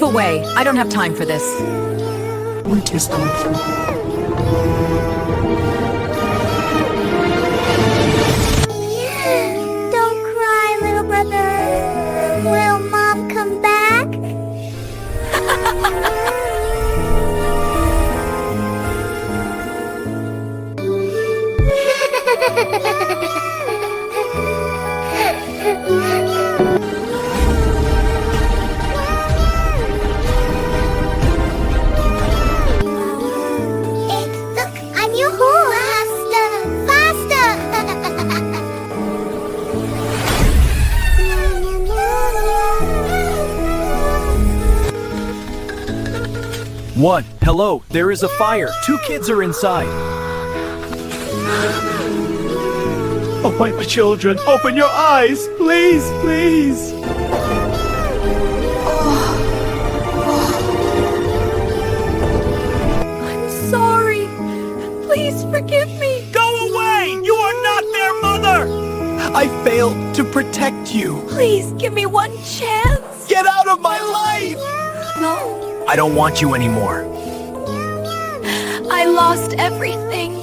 Move away. I don't have time for this. What is going on? Don't cry, little brother. Will Mom come back? Look, a new hole! Faster! What? Hello, there is a fire. 2 kids are inside. Oh, my children, open your eyes, please, please. I'm sorry. Please forgive me. Go away! You are not their mother! I failed to protect you. Please give me one chance. Get out of my life! No, I don't want you anymore. I lost everything.